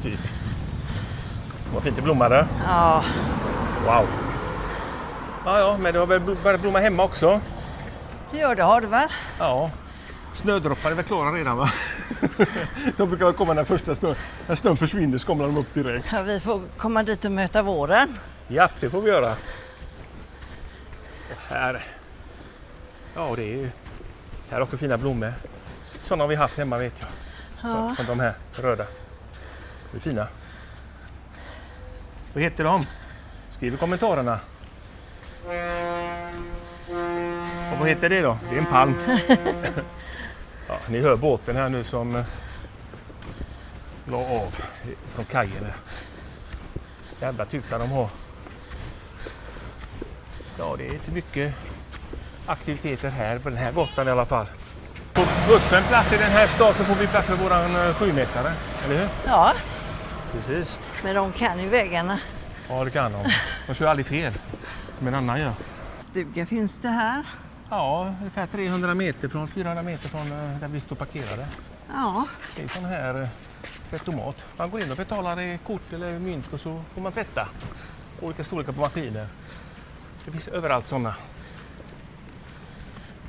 Typ. Vad fint det blommade. Ja. Wow. Ja, men det har väl börjat blomma hemma också. Ja, det har det väl. Ja. Snödroppar är väl klara redan va? De brukar komma när första snön. När snön försvinner så kommer de upp direkt. Ja, vi får komma dit och möta våren. Ja, det får vi göra. Och här. Ja, det är ju. Här är också fina blommor. Sådana har vi haft hemma vet jag. Ja. Som de här röda. De är fina. Vad heter de? Skriv i kommentarerna. Och vad heter det då? Det är en palm. Ja, ni hör båten här nu som la av från kajen. Jävla tutar de har. Ja, det är inte mycket aktiviteter här på den här gatan i alla fall. På bussen plats i den här staden så får vi plats med våran 7-metare, eller hur? Ja. Precis. Men de kan ju vägarna. Ja, det kan de. De kör aldrig fel, som en annan gör. Stuga finns det här. Ja, ungefär 400 meter från där vi står parkerade. Ja. Det är sån här tvättomat. Man går in och betalar i kort eller mynt och så får man tvätta. Olika storlekar på maskiner. Det finns överallt sådana.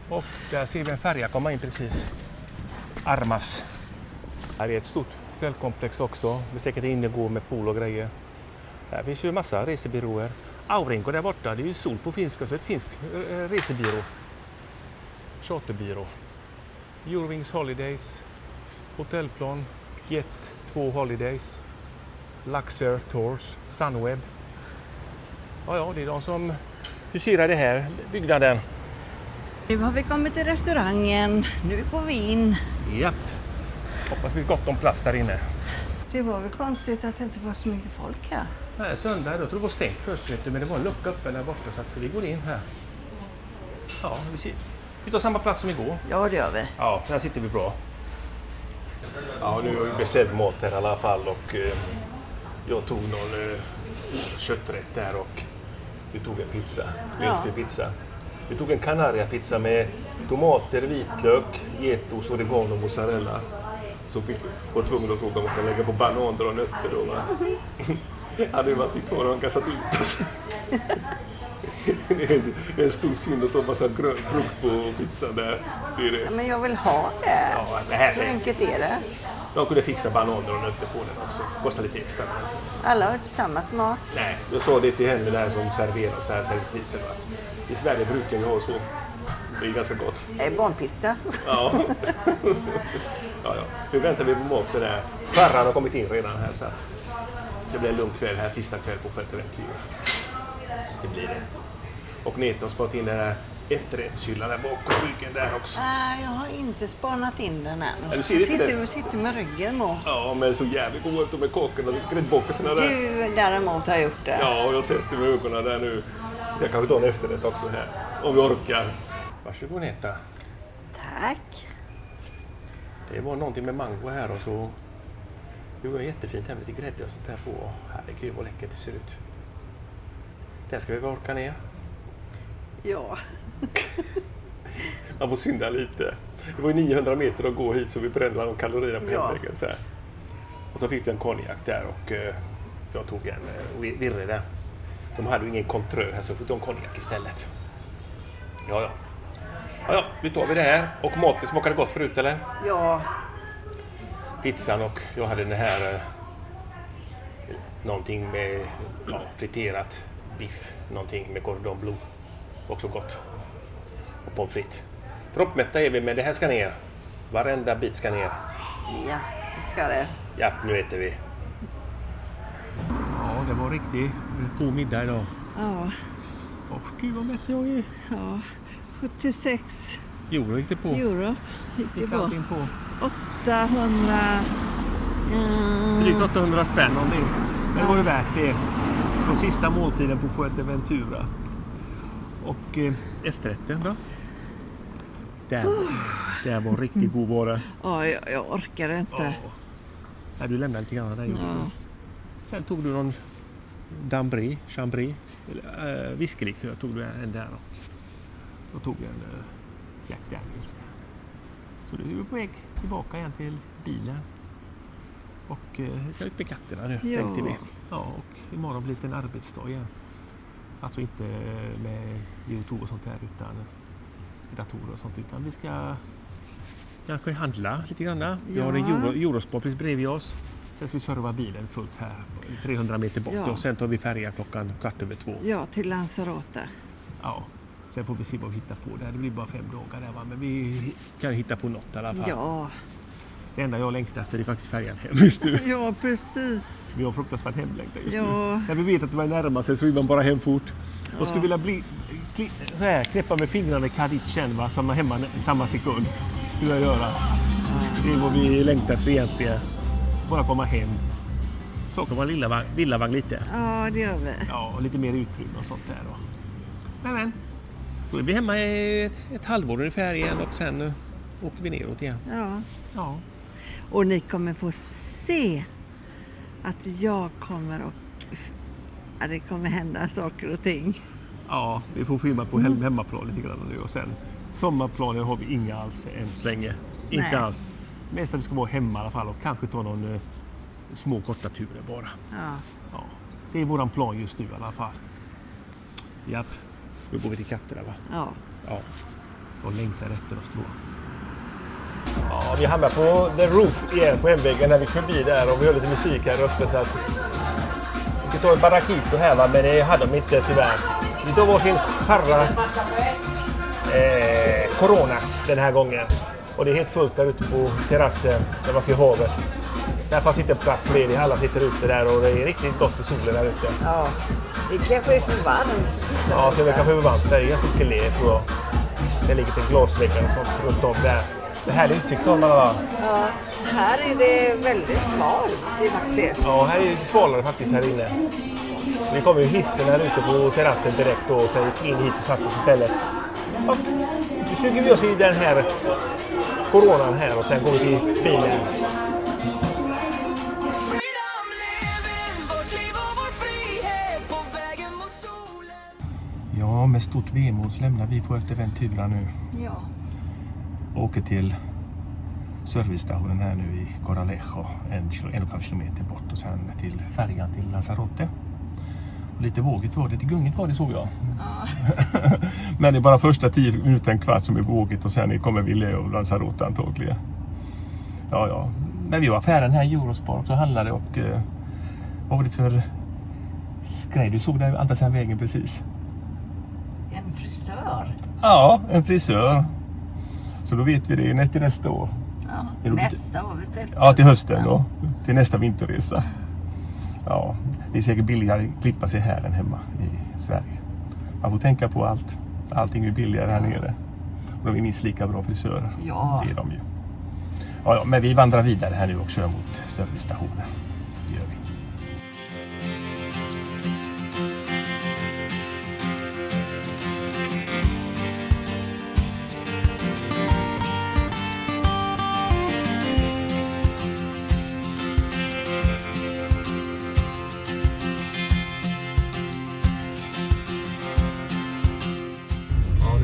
Och där ser vi en färja komma in precis. Armas. Här är ett stort hotellkomplex också. Det är säkert innego med pool och grejer. Här finns ju massa resebyråer. Aurinko där borta, det är ju sol på finska så ett finsk resebyrå. Charterbyrå. Eurowings Holidays. Hotellplan. Jet 2 Holidays. Luxor Tours. Sunweb. Ja, det är de som huserar det här byggnaden. Nu har vi kommit till restaurangen. Nu går vi in. Japp. Hoppas vi har gott om plats där inne. Det var väl konstigt att det inte var så mycket folk här. Nej, söndag, jag tror det var stängt först, vet du, men det var en lucka öppen där borta så att vi går in här. Ja, vi tar samma plats som igår. Ja, det gör vi. Ja, här sitter vi bra. Ja, nu har vi beställt mat här i alla fall och jag tog någon kötträtt där och vi tog en pizza. Vi älskar pizza. Vi tog en Canaria-pizza med tomater, vitlök, getost, oregano och mozzarella. Så var tvungen att fråga om man kan lägga på bananer och nötter då, va? Hade ju varit i Torre och kastat ut oss. Det är en stor synd att ta massa grön frukt på pizzan där. Det är det. Ja, men jag vill ha det. Ja, det här Så säger enkelt är det. de kunde fixa bananer och nötter på den också. Kostar lite extra. Alla har samma smak. Nej, jag sa det till henne där som serverar så här servitrisen att i Sverige brukar vi ha så. Det är ganska gott. Barnpizza. Ja. Ja. Nu väntar vi på mat där. Farran har kommit in redan här så att det blir en lugn kväll här, sista kväll på Fuerteventura. Det blir det. Och Neta har sparat in den här efterrättshyllan där bakom ryggen där också. Nej, jag har inte spanat in den än. Ja, du ser inte Jag sitter med ryggen mot. Ja, men så jävligt god ut med kakorna och gräddbockasarna där. Du däremot har gjort det. Ja, jag sätter med ögonen där nu. Jag kanske tar en efterrätt också här. Om vi orkar. Varsågod Neta. Tack. Det var någonting med mango här och så. Det var jättefint här med lite grädde och sånt där på. Herregud vad läckert det ser ut. Där ska vi orka ner. Ja. Man får synda lite. Det var ju 900 meter att gå hit så vi brände de kalorierna på hemvägen så här. Och så fick jag en konjak där och jag tog en virre där. De hade ju ingen kontrö här så fick de konjak istället. Ja. Ja, nu tar vi det här. Och maten smakade gott förut eller? Ja. Pizzan och jag hade den här någonting med friterat biff. Någonting med cordon bleu. Också gott. Och pommes frites. Proppmätta är vi men det här ska ner. Varenda bit ska ner. Ja, det ska det. Ja, nu äter vi. Ja, det var riktigt god middag idag. Ja. Och gud vad mätt jag är. Ja. 76 Euro gick det på. euro gick det på. Allting på. 800. Drygt 800 spänn om det. Men det var ju värt det. Den sista måltiden på Fuerteventura. Och efterrätten då? Det var riktigt god var det. Ja, jag orkar inte. Ja, du lämnade lite grann där. Ja. Sen tog du någon Chambry, whiskylikör tog du en där och tog en Jack Daniels där. Så du är på väg tillbaka igen till bilen. Och vi ska ut med katterna nu, tänkte vi. Ja, och imorgon blir det en arbetsdag igen. Alltså inte med YouTube och sånt där utan datorer och sånt, utan vi ska kanske handla lite grann. Vi har en Eurospar precis bredvid oss. Sen ska vi serva bilen fullt här, 300 meter bort. Och sen tar vi färja klockan 2:15. Ja, till Lanzarote. Ja, sen får vi se vad vi hittar på där. Det blir bara 5 dagar där va, men vi kan hitta på något i alla fall. Ja. Det enda jag längtar efter är faktiskt färjan hem just nu. Ja, precis. Vi har fruktansvärt hemlängtan just nu. Ja. När vi vet att det var närmar sig så vill man bara hem fort. Och skulle vilja knäppa med fingrarna i Kaditchen va, som är hemma i samma sekund. Hur jag göra. Det är vad vi längtar för egentligen. Bara komma hem. Så kan man villavagn lite. Ja, det gör vi. Ja, och lite mer utrymme och sånt där då. Men. Då är vi hemma i ett halvår ungefär igen och sen åker vi neråt igen. Ja. Och ni kommer få se att jag kommer att det kommer hända saker och ting. Ja, vi får filma på hemmaplan lite grann nu och sen sommarplaner har vi inga alls än så länge. Inte alls. Mest att vi ska vara hemma i alla fall och kanske ta någon små korta turer bara. Ja. Det är våran plan just nu i alla fall. Japp, nu går vi till katterna va? Ja. De längtar efter oss tror jag. Ja, vi hamnar på The Roof igen på hemvägen när vi är förbi där och vi har lite musik här uppe så att vi ska ta ett barraquito här va, men det hade de inte tyvärr. Vi tar varsin charra Corona den här gången och det är helt fullt där ute på terrassen där man ser havet. Där fanns inte plats ledig, alla sitter ute där och det är riktigt gott i solen där ute. Ja, det kanske är för varmt. Ja, det är kanske för varmt där, det är ganska mycket le tror jag. Det ligger till glasväggar och sånt runt om där. Det här är utsikt om va? Ja, här är det väldigt svalt faktiskt. Ja, här är det lite svalare faktiskt här inne. Vi kommer ju hissen här ute på terrassen direkt då, och sen gick in hit och satt oss istället. Ja, nu suger vi oss i den här coronan här och sen går vi till bilen. Freedom living, vårt liv och vår frihet på vägen mot solen. Ja, med stort vemod så lämnar vi Fuerteventura nu. Ja. Åker till servicestationen här nu i Coralejo, 1,5 kilometer bort, och sen till färjan till Lanzarote. Och lite vågigt var det, lite gungigt var det såg jag. Ja. Men det är bara första 10 minuter, en kvart som är vågigt, och sen kommer vi Leo och Lanzarote antagligen. Ja. Men vi var affären här i Eurospar också handlade, och vad var det för grej du såg där andra sidan vägen precis? En frisör. Ja, en frisör. Så då vet vi det till nästa år. Ja, nästa år. Vet du? Ja, till hösten då. Till nästa vinterresa. Ja, det är säkert billigare att klippa sig här än hemma i Sverige. Man får tänka på allt. Allting är billigare här nere. Och de är minst lika bra frisörer. Ja. Det är de ju. Ja, men vi vandrar vidare här nu och kör mot servicestationen. Det gör vi.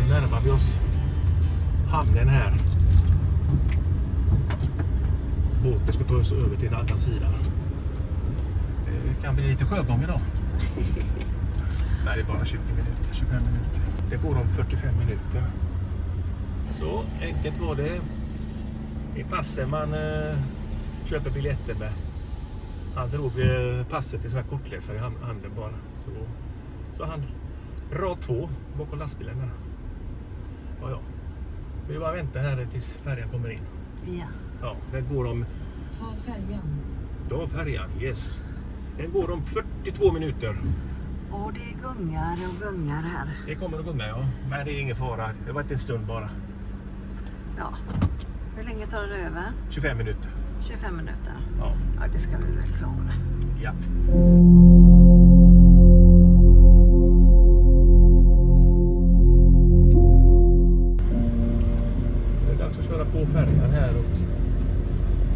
Närmar vi oss hamnen här. Båten ska ta oss över till den andra sidan. Det kan bli lite sjögång idag. Nej, det är bara 20 minuter, 25 minuter. Det går om 45 minuter. Så enkelt var det. I passen man köper biljetter med. Han drog passet i sån här kortläsare i handen bara. Så han rad 2 bakom lastbilen där. Ja. Vi bara väntar här tills färjan kommer in. Ja. Ja, den går om... Ta färjan. Ta färjan, yes. Den går om 42 minuter. Och det gungar här. Det kommer att gå med, ja. Men det är ingen fara. Det var inte en stund bara. Ja. Hur länge tar det över? 25 minuter. 25 minuter. Ja. Ja, det ska vi väl klara. Ja. Dags att köra på färjan här, och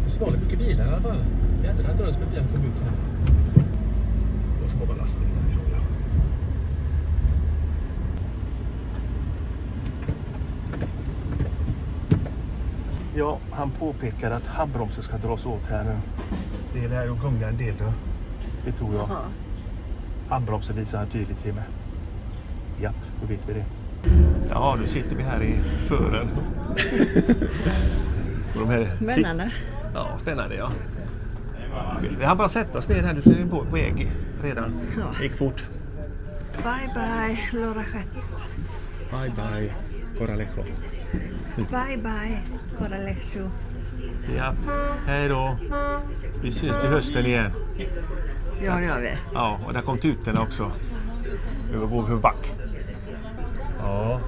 det svalde mycket bilar i alla fall. Jag hade inte rört som en bil kom ut här. Jag ska bara lastbilen här, tror jag. Ja, han påpekar att handbromsen ska dras åt här nu. Det är där och gunga en del då. Det tror jag. Handbromsen visar han tydligt till mig. Ja, då vet vi det. Ja, nu sitter vi här i fören. Spännande. Ja, spännande ja. Vi har bara sett oss ner här, nu så är vi på väg redan. Ja. Det gick fort. Bye bye, Laura Schett. Bye bye, Coralejo. Bye bye, Coralejo. Ja, hej då. Vi syns till hösten igen. Ja, det gör vi. Ja, och där kom tutorna också. Vi går för back. Ja,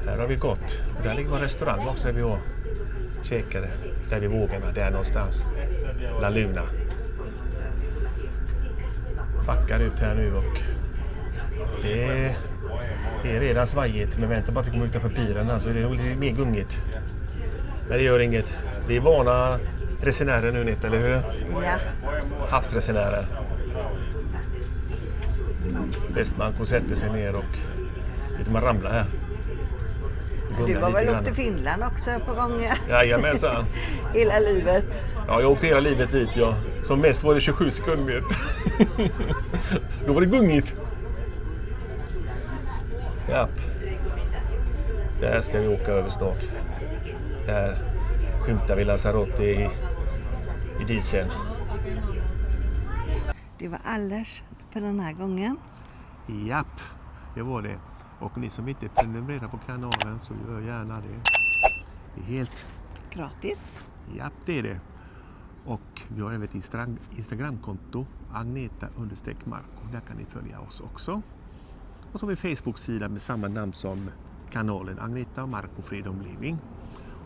här har vi gått. Och där ligger en restaurang också där vi var käkade. Där vid vågorna, där någonstans. La Luna. Backar ut här nu och det är redan svajigt. Men vänta bara att vi kommer utanför piren så är det lite mer gungigt. Men det gör inget. Vi är vana resenärer nu, Nita, eller hur? Ja. Havsresenärer. Bäst man får sätta sig ner och lite man ramlar här. Du var väl åkt till Finland också på gånger? Jajamensan. Hela livet. Ja, jag åkte hela livet dit, ja. Som mest var det 27 sekunder. Då var det gungigt. Ja. Där ska vi åka över snart. Där skymtar vi Lanzarote i dieseln. Det var alldeles för den här gången. Japp, det var det. Och ni som inte prenumererar på kanalen så gör gärna det. Det är helt Gratis. japp, det är det. Och vi har även ett Instagramkonto, Agneta_Marco. Där kan ni följa oss också. Och så har vi en Facebook-sida med samma namn som kanalen Agneta och Marco Freedom Living.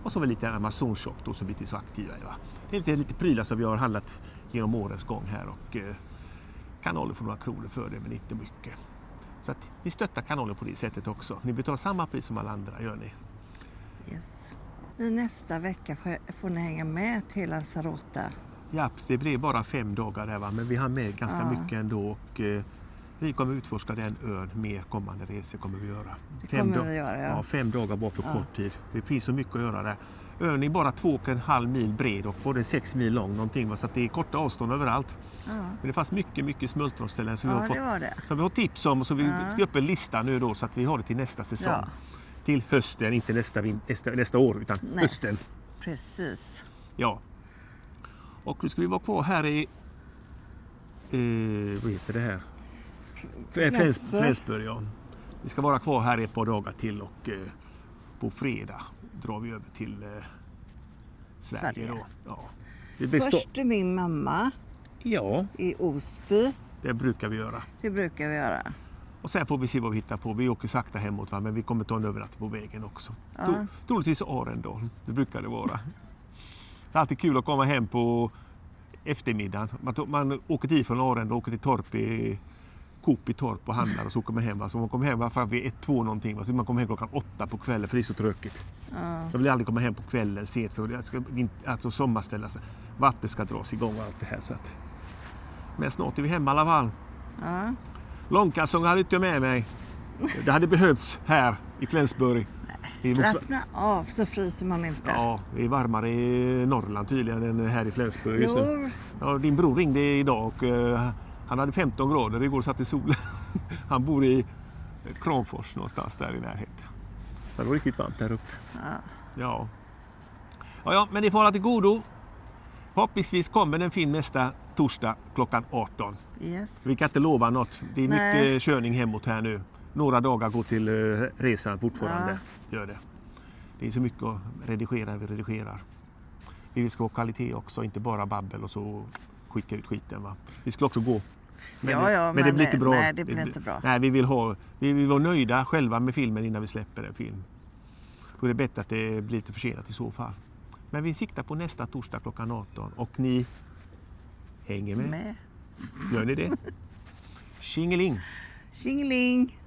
Och så var lite Amazon Shop då, som vi inte är så aktiva i. Va? Det är lite prylar som vi har handlat genom årens gång här och kanalen får några kronor för det, men inte mycket. Så att ni stöttar kanalen på det sättet också. Ni betalar samma pris som alla andra, gör ni. Yes. I nästa vecka får ni hänga med till Lanzarote. Ja, det blir bara 5 dagar där, va? Men vi har med ganska mycket ändå och vi kommer utforska den ön mer kommande resor kommer vi göra. Det kommer vi göra, ja. 5 dagar bara för kort tid. Det finns så mycket att göra där. Ön är bara 2,5 mil bred och både 6 mil lång någonting, va? Så att det är korta avstånd överallt. Ja. Men det fanns mycket smultronställen som, Ja, det var det. som vi har tips om och så vi ska upp en lista nu då så att vi har det till nästa säsong. Ja. Till hösten, inte nästa år utan Nej. hösten. Precis. Ja. Och nu ska vi vara kvar här i vad heter det här? Flensburg, ja. Vi ska vara kvar här ett par dagar till och på fredag drar vi över till Sverige. Då. Ja. Det blir Först är min mamma ja, i Osby. det brukar vi göra. Det brukar vi göra. Och sen får vi se vad vi hittar på. Vi åker sakta hemåt, va? Men vi kommer ta en övernattning på vägen också. Troligtvis Arendal, det brukar det vara. Det är alltid kul att komma hem på eftermiddagen. Man åker dit från Arendal, åker till Torp i Coop i Torp och handlar och så åker man hem. Alltså man kommer hem fram vid 1-2 någonting. Så man kommer hem klockan 8 på kvällen för det är så tråkigt. Jag vill aldrig komma hem på kvällen sent för det ska alltså sommarställas. Vatten ska dras igång och allt det här. Så att. Men snart är vi hemma i alla fall. Ja. Långkalsonger hade inte jag med mig. Det hade behövts här i Flensburg. Slappna av så fryser man inte. Ja, det är varmare i Norrland tydligen än här i Flensburg just nu. Jo. Ja, din bror ringde idag och han hade 15 grader igår och satt i solen. Han bor i Kramfors någonstans där i närheten. Så det var riktigt varmt där uppe. Ja, men det får hålla till godo. Hoppningsvis kommer en film nästa torsdag klockan 18. Yes. Vi kan inte lova något. Det är Nej. mycket körning hemåt här nu. Några dagar går till resan fortfarande. Gör det. Det är så mycket att redigera när vi redigerar. Vi ska ha kvalitet också, inte bara babbel och så skicka ut skiten. Va? Vi ska också gå. Men det blir inte bra. Nej, det blir inte bra. Nej, vi vill vara nöjda själva med filmen innan vi släpper en film. Då är det bättre att det blir lite försenat i så fall. Men vi siktar på nästa torsdag klockan 18 och ni hänger med. Gör ni det? Tjingeling! Tjingeling!